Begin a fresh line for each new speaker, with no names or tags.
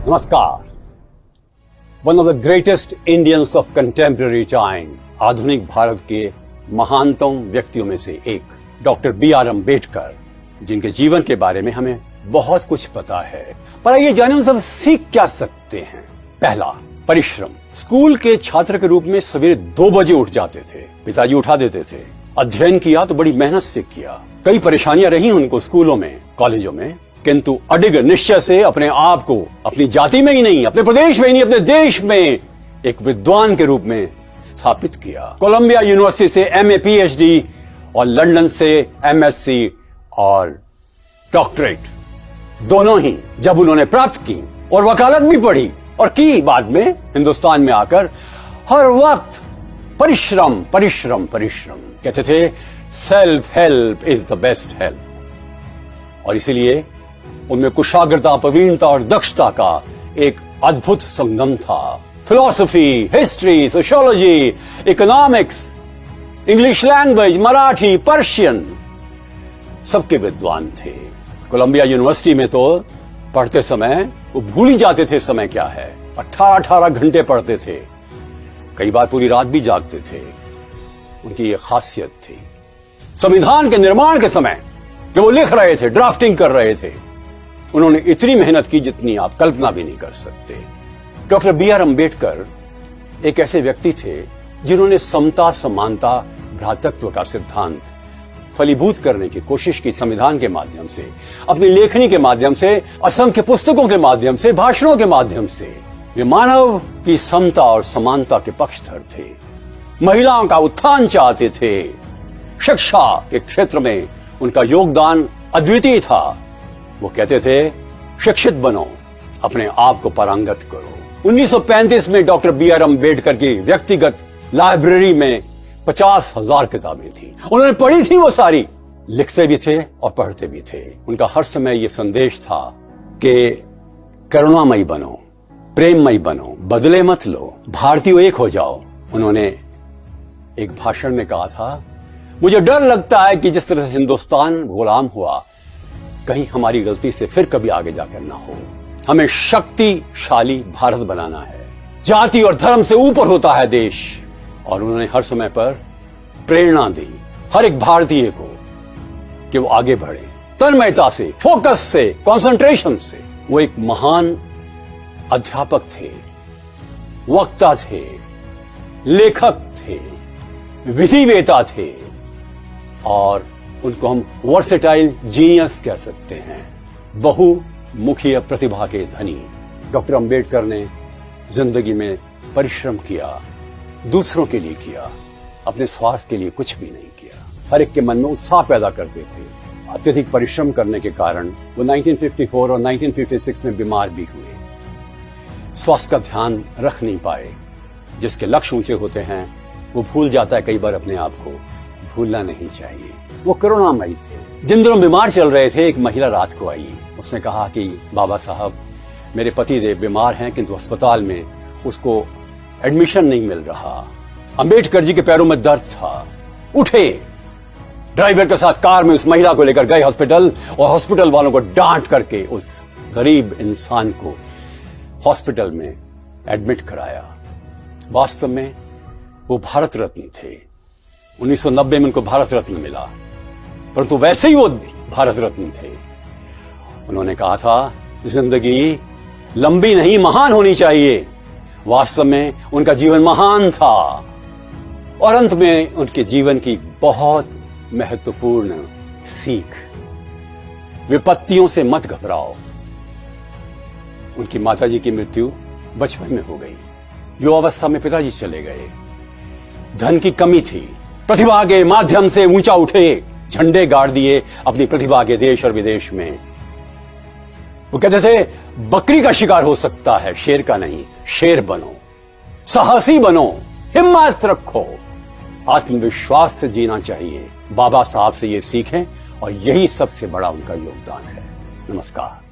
नमस्कार। One of the greatest Indians of contemporary time, आधुनिक भारत के महानतम व्यक्तियों में से एक डॉक्टर B.R. अम्बेडकर, जिनके जीवन के बारे में हमें बहुत कुछ पता है। पर आइए जाने हम सब सीख क्या सकते हैं। पहला, परिश्रम। स्कूल के छात्र के रूप में सवेरे 2 बजे उठ जाते थे, पिताजी उठा देते थे। अध्ययन किया तो बड़ी मेहनत से किया। कई परेशानियां रही उनको स्कूलों में, कॉलेजों में, किंतु अडिग निश्चय से अपने आप को अपनी जाति में ही नहीं, अपने प्रदेश में ही नहीं, अपने देश में एक विद्वान के रूप में स्थापित किया। कोलंबिया यूनिवर्सिटी से MA PhD और लंदन से MSc और डॉक्टरेट दोनों ही जब उन्होंने प्राप्त की और वकालत भी पढ़ी और की बाद में हिंदुस्तान में आकर, हर वक्त परिश्रम परिश्रम परिश्रम कहते थे। Self help is the best help. और इसीलिए उनमें कुशाग्रता, प्रवीणता और दक्षता का एक अद्भुत संगम था। Philosophy, history, sociology, economics, English language, Marathi, Persian, सबके विद्वान थे। कोलंबिया यूनिवर्सिटी में तो पढ़ते समय वो भूल ही जाते थे समय क्या है। 18-18 घंटे पढ़ते थे, कई बार पूरी रात भी जागते थे। उनकी ये खासियत थी। संविधान के निर्माण के समय जब वो लिख रहे थे, ड्राफ्टिंग कर रहे थे, उन्होंने इतनी मेहनत की जितनी आप कल्पना भी नहीं कर सकते। Doctor B.R. अम्बेडकर एक ऐसे व्यक्ति थे जिन्होंने समता, समानता, भ्रातृत्व का सिद्धांत फलीभूत करने की कोशिश की। संविधान के माध्यम से, अपनी लेखनी के माध्यम से, असंख्य पुस्तकों के माध्यम से, भाषणों के माध्यम से वे मानव की समता और समानता के पक्षधर थे। महिलाओं का उत्थान चाहते थे। शिक्षा के क्षेत्र में उनका योगदान अद्वितीय था। वो कहते थे, शिक्षित बनो, अपने आप को पारंगत करो। 1935 में डॉक्टर B.R. अम्बेडकर की व्यक्तिगत लाइब्रेरी में 50,000 किताबें थी। उन्होंने पढ़ी थी वो सारी, लिखते भी थे और पढ़ते भी थे। उनका हर समय ये संदेश था कि करुणामयी बनो, प्रेममयी बनो, बदले मत लो, भारतीय एक हो जाओ। उन्होंने एक भाषण में कहा था, मुझे डर लगता है कि जिस तरह से हिंदुस्तान गुलाम हुआ, कहीं हमारी गलती से फिर कभी आगे जाकर ना हो। हमें शक्तिशाली भारत बनाना है। जाति और धर्म से ऊपर होता है देश। और उन्होंने हर समय पर प्रेरणा दी हर एक भारतीय को कि वो आगे बढ़े, तन्मयता से, फोकस से, कंसंट्रेशन से। वो एक महान अध्यापक थे, वक्ता थे, लेखक थे, विधिवेता थे और उनको हम वर्सेटाइल जीनियस कह सकते हैं, बहुमुखीय प्रतिभा के धनी। डॉक्टर अम्बेडकर ने जिंदगी में परिश्रम किया, दूसरों के लिए किया, अपने स्वार्थ के लिए कुछ भी नहीं किया। हर एक के मन में उत्साह पैदा करते थे। अत्यधिक परिश्रम करने के कारण वो 1954 और 1956 में बीमार भी हुए। स्वास्थ्य का ध्यान रख नहीं पाए। जिसके लक्ष्य ऊंचे होते हैं वो भूल जाता है कई बार अपने आप को। भूलना नहीं चाहिए। वो करुणामयी थे। जिन दिनों बीमार चल रहे थे, एक महिला रात को आई। उसने कहा कि बाबा साहब, मेरे पति देव बीमार हैं, किंतु अस्पताल में उसको एडमिशन नहीं मिल रहा। अंबेडकर जी के पैरों में दर्द था। उठे, ड्राइवर के साथ कार में उस महिला को लेकर गए हॉस्पिटल और हॉस्पिटल वालों को डांट करके उस गरीब इंसान को हॉस्पिटल में एडमिट कराया। वास्तव में वो भारत रत्न थे। 1990 में उनको भारत रत्न मिला, परंतु वैसे ही वो भारत रत्न थे। उन्होंने कहा था, जिंदगी लंबी नहीं, महान होनी चाहिए। वास्तव में उनका जीवन महान था और अंत में उनके जीवन की बहुत महत्वपूर्ण सीख, विपत्तियों से मत घबराओ। उनकी माताजी की मृत्यु बचपन में हो गई। युवावस्था में पिताजी चले गए। धन की कमी थी। प्रतिभा के माध्यम से ऊंचा उठे, झंडे गाड़ दिए अपनी प्रतिभा के देश और विदेश में। वो कहते थे, बकरी का शिकार हो सकता है, शेर का नहीं। शेर बनो, साहसी बनो, हिम्मत रखो, आत्मविश्वास से जीना चाहिए। बाबा साहब से ये सीखें और यही सबसे बड़ा उनका योगदान है। नमस्कार।